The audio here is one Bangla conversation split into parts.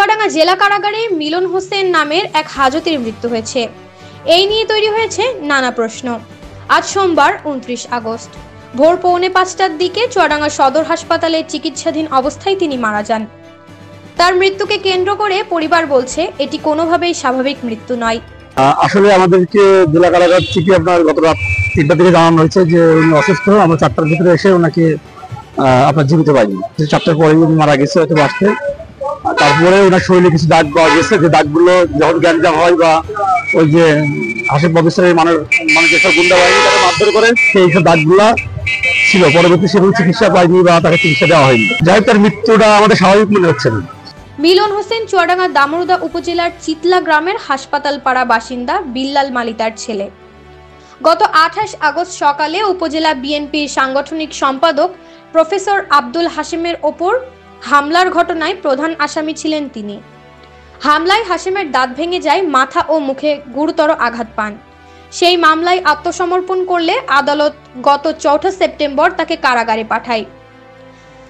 চুয়াডাঙ্গা জেলা কারাগারে মিলন হোসেন নামের এক হাজতের মৃত্যু হয়েছে। এই নিয়ে তৈরি হয়েছে নানা প্রশ্ন। আজ সোমবার 29 আগস্ট ভোর 4:45টার দিকে চুয়াডাঙ্গা সদর হাসপাতালে চিকিৎসাধীন অবস্থায় তিনি মারা যান। তার মৃত্যুকে কেন্দ্র করে পরিবার বলছে এটি কোনোভাবেই স্বাভাবিক মৃত্যু নয়। আসলে আমাদেরকে জেলা কারাগার থেকে আপনার গত রাত 3টা থেকে জানানো হয়েছে যে উনি অসুস্থ। আমরা 4টার ভিতরে এসে ওনাকে আপনার জীবিত পাইনি। 4টার পরে উনি মারা গেছে হয়তো বাঁচতে। তারপরে ওনার শরীরে কিছু দাগ পাওয়া গেছে, যে দাগগুলো যখন জ্ঞানজাম হয় বা ওই যে হাসিফ অফিসারের মানে যেসব গুন্ডা বাহিনী তারা মারধর করে সেই সব দাগগুলা ছিল। পরবর্তী সেগুলো চিকিৎসা পায়নি বা তাকে চিকিৎসা দেওয়া হয়নি, যাই হোক তার মৃত্যুটা আমাদের স্বাভাবিক মনে হচ্ছে না। মিলন হোসেন চুয়াডাঙ্গা দামোদা উপজেলার চিতলা গ্রামের হাসপাতাল পাড়া বাসিন্দা বিল্লাল মালিতার ছেলে। গত 28 আগস্ট সকালে উপজেলা বিএনপির সাংগঠনিক সম্পাদক প্রফেসর আব্দুল হাশিমের ওপর হামলার ঘটনায় প্রধান আসামি ছিলেন তিনি। হামলায় হাশিমের দাঁত ভেঙে যায়, মাথা ও মুখে গুরুতর আঘাত পান। সেই মামলায় আত্মসমর্পণ করলে আদালত গত 4 সেপ্টেম্বর তাকে কারাগারে পাঠায়।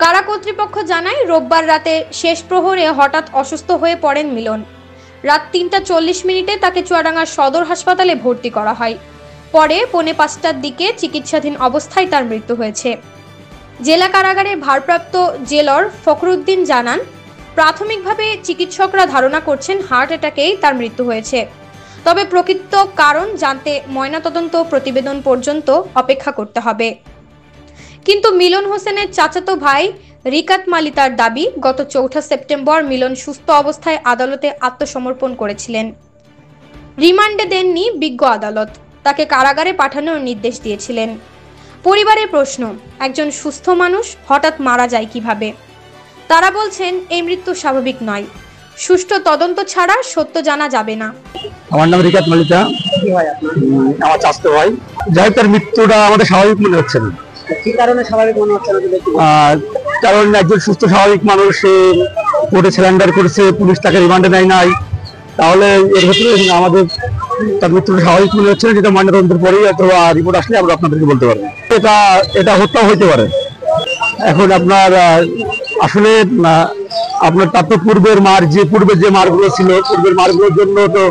কারা কর্তৃপক্ষ জানায় রোববার রাতে শেষ প্রহরে হঠাৎ অসুস্থ হয়ে পড়েন মিলন। রাত 3:40 তাকে চুয়াডাঙ্গা সদর হাসপাতালে ভর্তি করা হয়। পরে 4:45টার দিকে চিকিৎসাধীন অবস্থায় তার মৃত্যু হয়েছে। জেলা কারাগারের ভারপ্রাপ্ত জেলর ফখরুদ্দিন জানান, প্রাথমিকভাবে চিকিৎসকরা ধারণা করছেন হার্ট অ্যাটাকেই তার মৃত্যু হয়েছে। তবে প্রকৃত কারণ জানতে ময়নাতদন্ত প্রতিবেদন পর্যন্ত অপেক্ষা করতে হবে। কিন্তু মিলন হোসেনের চাচাতো ভাই রিকাত মালিতার দাবি, গত 4 সেপ্টেম্বর মিলন সুস্থ অবস্থায় আদালতে আত্মসমর্পণ করেছিলেন। রিমান্ডে দেননি বিজ্ঞ আদালত, তাকে কারাগারে পাঠানোর নির্দেশ দিয়েছিলেন। পরিবারের প্রশ্ন, একজন সুস্থ মানুষ হঠাৎ মারা যায় কিভাবে? তারা বলছেন এই মৃত্যু স্বাভাবিক নয়, সুষ্ঠু তদন্ত ছাড়া সত্য জানা যাবে না। আমার নাম রিকাত মালিতা, আমার চাচাতো ভাই। যাই হোক তার মৃত্যুটা আমাদের স্বাভাবিক মনে হচ্ছে না। কি কারণে স্বাভাবিক মনে হচ্ছে না? কারণ একজন সুস্থ স্বাভাবিক মানুষ কোর্টে সারেন্ডার করেছে, পুলিশ তাকে রিমান্ডে নেয় নাই, তাহলে এর ভিতরে আমাদের তার মৃত্যুটা স্বাভাবিক মনে হচ্ছে না। যেটা ময়নাতদন্তের পরেই অথবা রিপোর্ট আসলে আমরা আপনাদেরকে বলতে পারবো। এটা হত্যাও হইতে পারে। এখন আপনার আসলে আপনার তার তো পূর্বের যে মারগুলো ছিল, পূর্বের মারগুলোর জন্য তো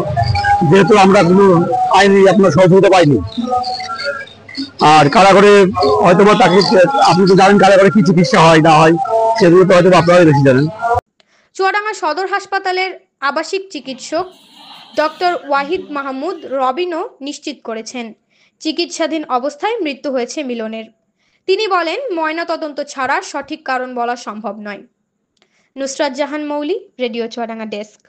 যেহেতু আমরা কোনো আইনি আপনার সহযোগিতা পাইনি। আর কারাগারে হয়তো বা তাকে, আপনি তো জানেন কারাগারে কি চিকিৎসা হয় না হয়, সেগুলো তো হয়তো আপনারাই বেশি জানেন। চুয়াডাঙ্গা সদর হাসপাতালের আবাসিক চিকিৎসক ডক্টর ওয়াহিদ মাহমুদ রবিনও নিশ্চিত করেছেন চিকিৎসাধীন অবস্থায় মৃত্যু হয়েছে মিলনের। তিনি বলেন, ময়নাতদন্ত ছাড়া সঠিক কারণ বলা সম্ভব নয়। নুসরাত জাহান মৌলি, রেডিও চুয়াডাঙ্গা ডেস্ক।